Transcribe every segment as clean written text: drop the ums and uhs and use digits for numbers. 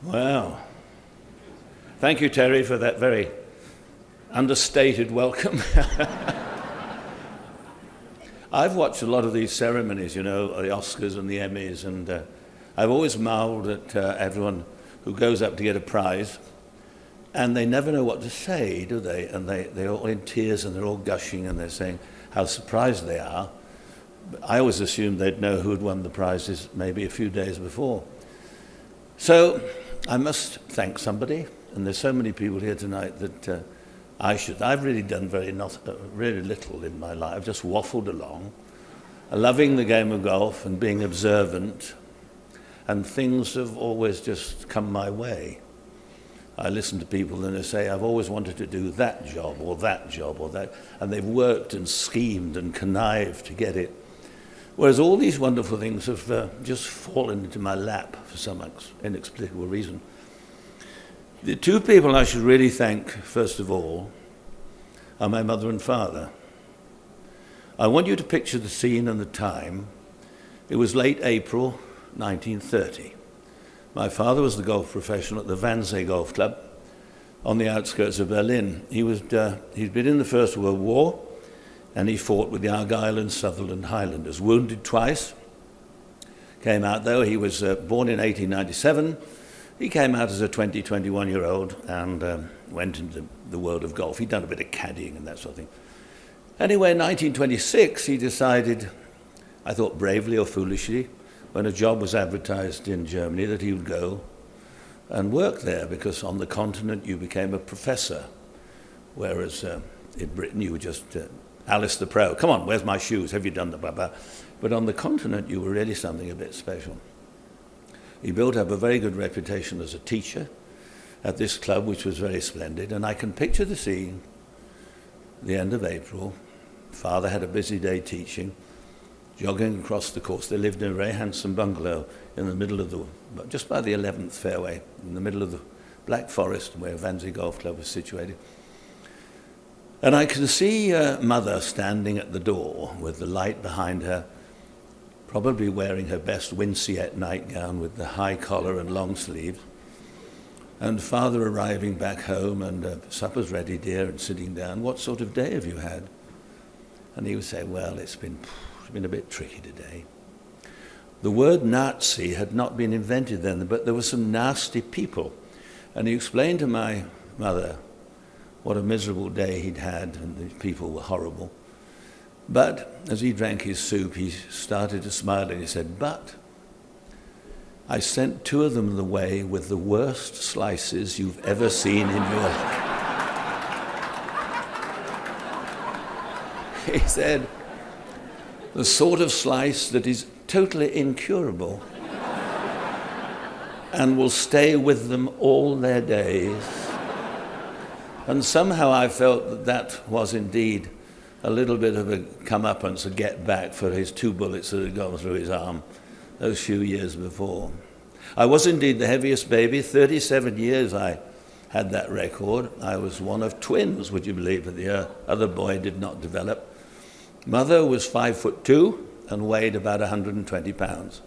Wow. Thank you, Terry, for that very understated welcome. I've watched a lot of these ceremonies, you know, the Oscars and the Emmys, and I've always marveled at everyone who goes up to get a prize, and they never know what to say, do they? And they're all in tears and they're all gushing and they're saying how surprised they are. But I always assumed they'd know who had won the prizes maybe a few days before. So I must thank somebody, and there's so many people here tonight that I've really done really little in my life. I've just waffled along, loving the game of golf and being observant, and things have always just come my way. I listen to people and they say, I've always wanted to do that job or that job or that, and they've worked and schemed and connived to get it. Whereas all these wonderful things have just fallen into my lap for some inexplicable reason. The two people I should really thank, first of all, are my mother and father. I want you to picture the scene and the time. It was late April 1930. My father was the golf professional at the Wannsee Golf Club on the outskirts of Berlin. He'd been in the First World War, and he fought with the Argyll and Sutherland Highlanders, wounded twice. Came out, though, he was born in 1897. He came out as a 21-year-old and went into the world of golf. He'd done a bit of caddying and that sort of thing. Anyway, in 1926, he decided, I thought bravely or foolishly, when a job was advertised in Germany, that he would go and work there, because on the continent you became a professor, whereas in Britain you were just Alliss the pro. Come on, where's my shoes? Have you done the blah, blah? But on the continent you were really something a bit special. He built up a very good reputation as a teacher at this club, which was very splendid, and I can picture the scene, the end of April. Father had a busy day teaching, jogging across the course. They lived in a very handsome bungalow in the middle of just by the 11th fairway, in the middle of the Black Forest, where Wannsee Golf Club was situated. And I can see Mother standing at the door with the light behind her, probably wearing her best Winceyette nightgown with the high collar and long sleeves, and Father arriving back home and supper's ready, dear, and sitting down. What sort of day have you had? And he would say, well, it's been a bit tricky today. The word Nazi had not been invented then, but there were some nasty people. And he explained to my mother what a miserable day he'd had, and the people were horrible. But as he drank his soup, he started to smile and he said, but I sent 2 of them away with the worst slices you've ever seen in your life. He said, the sort of slice that is totally incurable and will stay with them all their days. And somehow I felt that was indeed a little bit of a comeuppance, a get back for his 2 bullets that had gone through his arm those few years before. I was indeed the heaviest baby. 37 years I had that record. I was one of twins, would you believe, but the other boy did not develop. Mother was 5'2" and weighed about 120 pounds.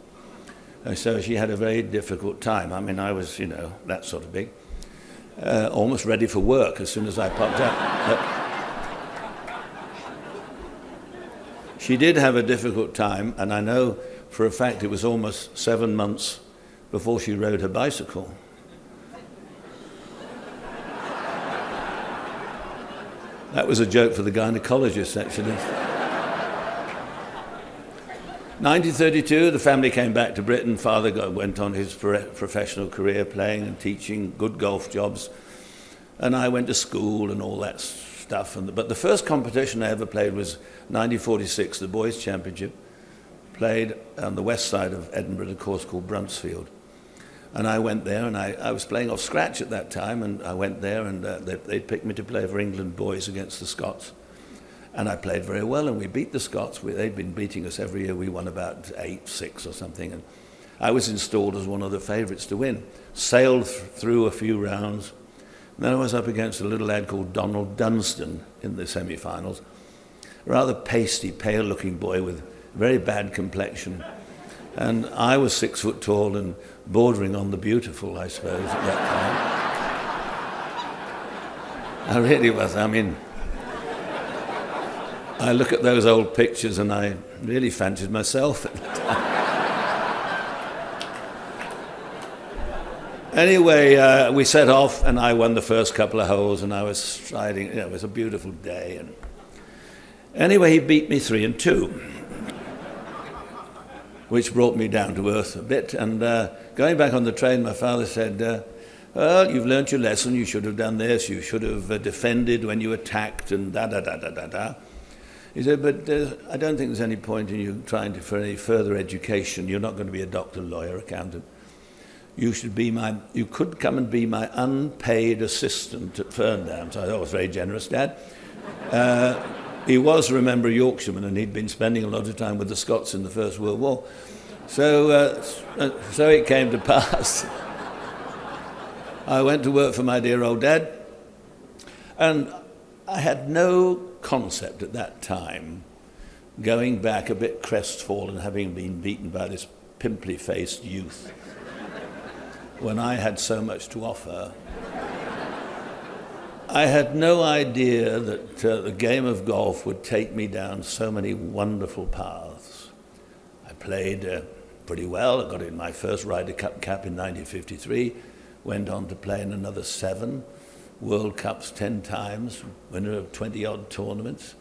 And so she had a very difficult time. I mean, I was, that sort of big. Almost ready for work as soon as I popped out. She did have a difficult time, and I know for a fact it was almost 7 months before she rode her bicycle. That was a joke for the gynecologist, actually. 1932, the family came back to Britain. Father went on his professional career, playing and teaching, good golf jobs. And I went to school and all that stuff. But the first competition I ever played was 1946, the Boys' Championship, played on the west side of Edinburgh, a course called Bruntsfield. And I went there, and I was playing off scratch at that time, and I went there, and they picked me to play for England boys against the Scots. And I played very well, and we beat the Scots. They'd been beating us every year. We won about 8-6 or something. And I was installed as one of the favourites to win. Sailed through a few rounds. And then I was up against a little lad called Donald Dunstan in the semi-finals. A rather pasty, pale-looking boy with very bad complexion. And I was 6 foot tall, and bordering on the beautiful, I suppose, at that time. I really was. I mean, I look at those old pictures and I really fancied myself at the time. Anyway, we set off and I won the first couple of holes and I was striding. It was a beautiful day. And anyway, he beat me 3-2, which brought me down to earth a bit. And going back on the train, my father said, well, you've learnt your lesson. You should have done this. You should have defended when you attacked and da-da-da-da-da-da. He said, but I don't think there's any point in you trying for any further education. You're not going to be a doctor, lawyer, accountant. You could come and be my unpaid assistant at Ferndam. So I thought it was very generous, Dad. He was, remember, a Yorkshireman, and he'd been spending a lot of time with the Scots in the First World War. So it came to pass. I went to work for my dear old dad, and I had no concept at that time, going back a bit crestfallen, having been beaten by this pimply-faced youth, when I had so much to offer. I had no idea that the game of golf would take me down so many wonderful paths. I played pretty well. I got in my first Ryder Cup cap in 1953, went on to play in another 7 World Cups 10 times, winner of 20-odd tournaments.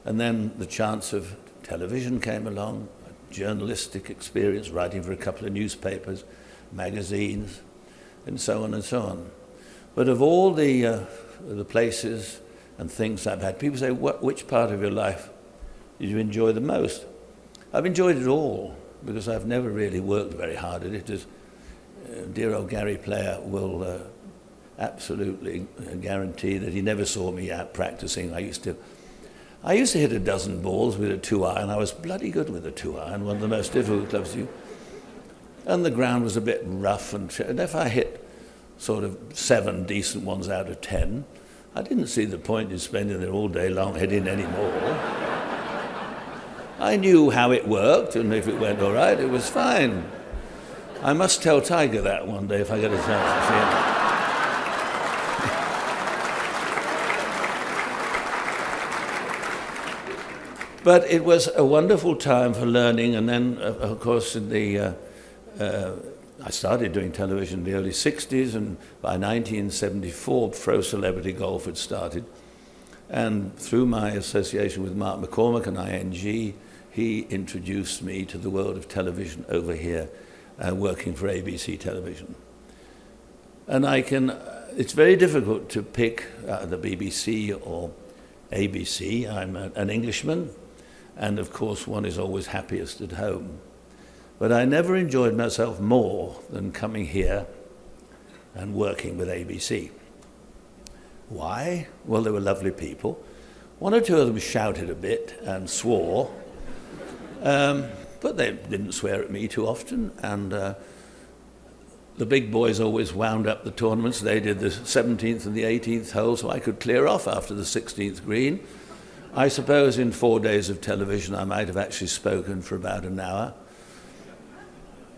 And then the chance of television came along, a journalistic experience, writing for a couple of newspapers, magazines, and so on and so on. But of all the places and things I've had, people say, which part of your life did you enjoy the most? I've enjoyed it all, because I've never really worked very hard at it, as dear old Gary Player will absolutely guarantee that he never saw me out practicing. I used to hit a dozen balls with a 2-iron. I was bloody good with a 2-iron, one of the most difficult clubs to use. And the ground was a bit rough, and if I hit sort of 7 decent ones out of 10, I didn't see the point in spending it all day long hitting any more. I knew how it worked, and if it went all right, it was fine. I must tell Tiger that one day if I get a chance to see him. But it was a wonderful time for learning, and then, of course, I started doing television in the early 60s, and by 1974, Pro Celebrity Golf had started. And through my association with Mark McCormack and ING, he introduced me to the world of television over here, working for ABC Television. And it's very difficult to pick the BBC or ABC. I'm an Englishman, and of course one is always happiest at home. But I never enjoyed myself more than coming here and working with ABC. Why? Well, they were lovely people. 1 or 2 of them shouted a bit and swore, but they didn't swear at me too often. And the big boys always wound up the tournaments. They did the 17th and the 18th hole, so I could clear off after the 16th green. I suppose in 4 days of television I might have actually spoken for about an hour.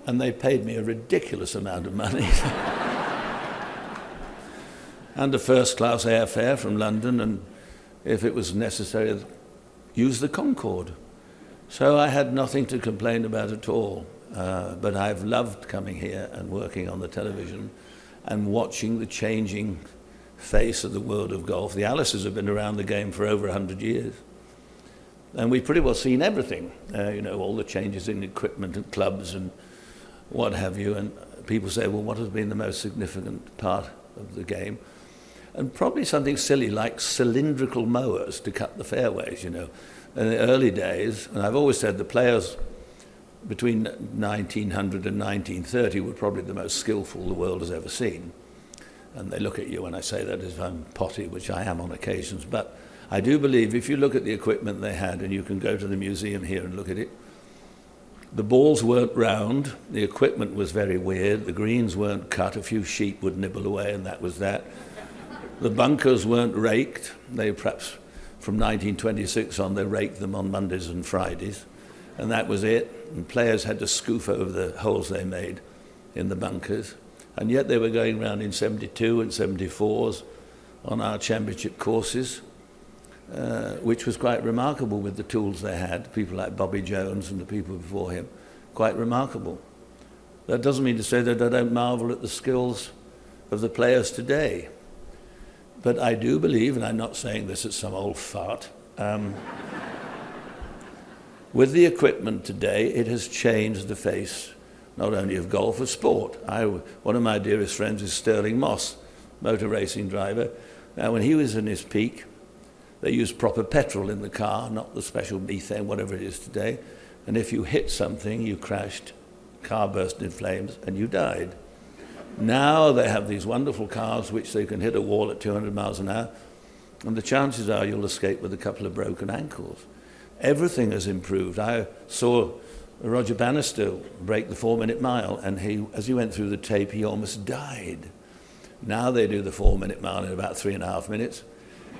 And they paid me a ridiculous amount of money. And a first-class airfare from London, and if it was necessary, use the Concorde. So I had nothing to complain about at all. But I've loved coming here and working on the television and watching the changing face of the world of golf. The Allis's have been around the game for over 100 years. And we've pretty well seen everything, all the changes in equipment and clubs and what have you. And people say, well, what has been the most significant part of the game? And probably something silly like cylindrical mowers to cut the fairways, In the early days, and I've always said the players between 1900 and 1930 were probably the most skillful the world has ever seen. And they look at you when I say that as if I'm potty, which I am on occasions. But I do believe if you look at the equipment they had, and you can go to the museum here and look at it, the balls weren't round, the equipment was very weird, the greens weren't cut, a few sheep would nibble away, and that was that. The bunkers weren't raked. They perhaps, from 1926 on, they raked them on Mondays and Fridays, and that was it. And players had to scoof over the holes they made in the bunkers, and yet they were going around in 72 and 74s on our championship courses, which was quite remarkable with the tools they had, people like Bobby Jones and the people before him, quite remarkable. That doesn't mean to say that I don't marvel at the skills of the players today. But I do believe, and I'm not saying this as some old fart, with the equipment today, it has changed the face not only of golf, of sport. One of my dearest friends is Sterling Moss, motor racing driver. Now, when he was in his peak, they used proper petrol in the car, not the special methane, whatever it is today. And if you hit something, you crashed, car burst in flames, and you died. Now they have these wonderful cars which they can hit a wall at 200 miles an hour, and the chances are you'll escape with a couple of broken ankles. Everything has improved. I saw Roger Bannister break the 4-minute mile, and as he went through the tape, he almost died. Now they do the 4-minute mile in about 3.5 minutes,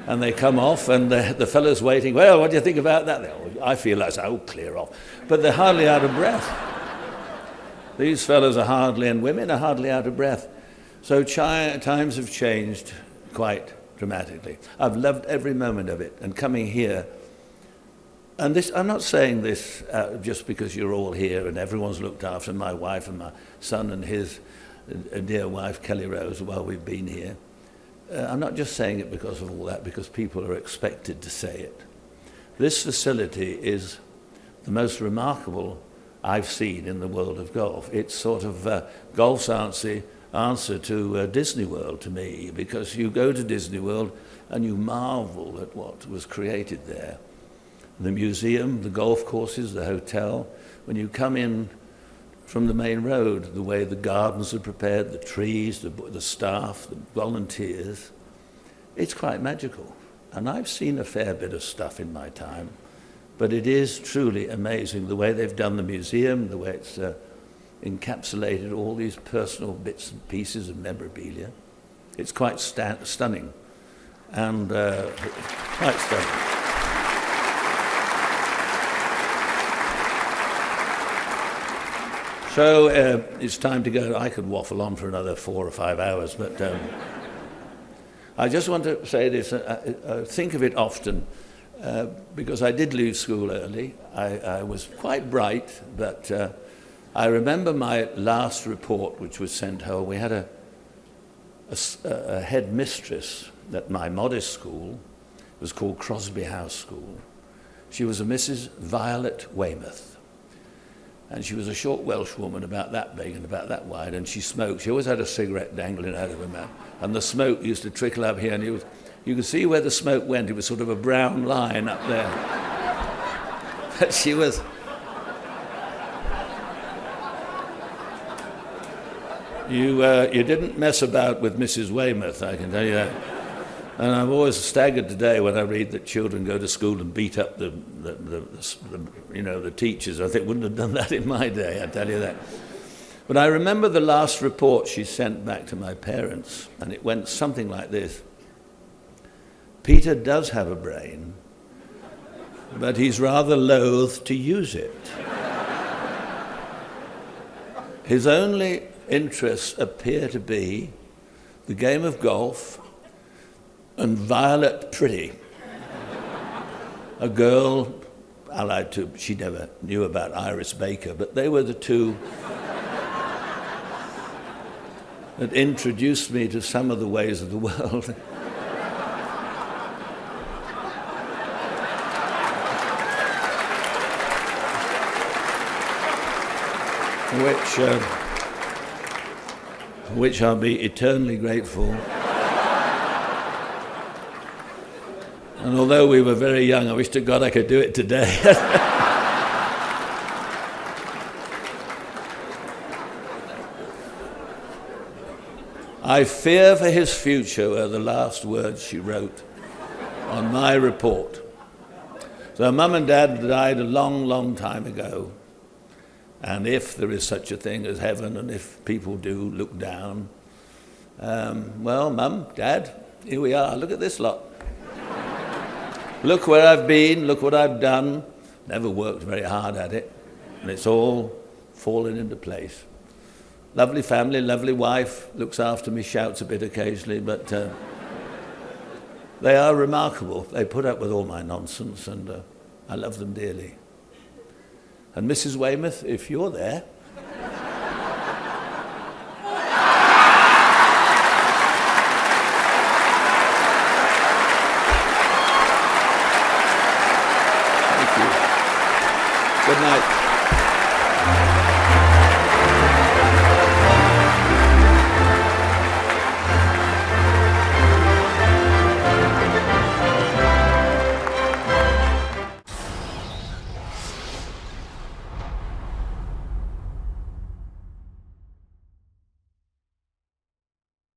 and they come off, and the fellow's waiting. Well, what do you think about that? I feel like, clear off. But they're hardly out of breath. These fellows are hardly, and women are hardly out of breath. So times have changed quite dramatically. I've loved every moment of it, and coming here, and this, I'm not saying this just because you're all here and everyone's looked after my wife and my son and his dear wife, Kelly Rose, while we've been here. I'm not just saying it because of all that, because people are expected to say it. This facility is the most remarkable I've seen in the world of golf. It's sort of golf's answer to Disney World to me, because you go to Disney World and you marvel at what was created there. The museum, the golf courses, the hotel. When you come in from the main road, the way the gardens are prepared, the trees, the staff, the volunteers, it's quite magical. And I've seen a fair bit of stuff in my time, but it is truly amazing the way they've done the museum, the way it's encapsulated all these personal bits and pieces of memorabilia. It's quite stunning, and quite stunning. So it's time to go. I could waffle on for another 4 or 5 hours, but I just want to say this. Think of it often, because I did leave school early. I was quite bright, but I remember my last report, which was sent home. We had a head mistress at my modest school. It was called Crosby House School. She was a Mrs. Violet Weymouth. And she was a short Welsh woman, about that big and about that wide, and she smoked. She always had a cigarette dangling out of her mouth. And the smoke used to trickle up here, and you could see where the smoke went. It was sort of a brown line up there. But she was... You didn't mess about with Mrs. Weymouth, I can tell you that. And I'm always staggered today when I read that children go to school and beat up the teachers. I think wouldn't have done that in my day, I tell you that. But I remember the last report she sent back to my parents, and it went something like this. Peter does have a brain, but he's rather loath to use it. His only interests appear to be the game of golf and Violet Pretty, a girl allied to, she never knew about Iris Baker, but they were the two that introduced me to some of the ways of the world. which I'll be eternally grateful. And although we were very young, I wish to God I could do it today. I fear for his future were the last words she wrote on my report. So Mum and Dad died a long, long time ago. And if there is such a thing as heaven, and if people do look down, well, Mum, Dad, here we are. Look at this lot. Look where I've been, look what I've done. Never worked very hard at it. And it's all fallen into place. Lovely family, lovely wife, looks after me, shouts a bit occasionally, but they are remarkable. They put up with all my nonsense, and I love them dearly. And Mrs. Weymouth, if you're there, thank you. Good night.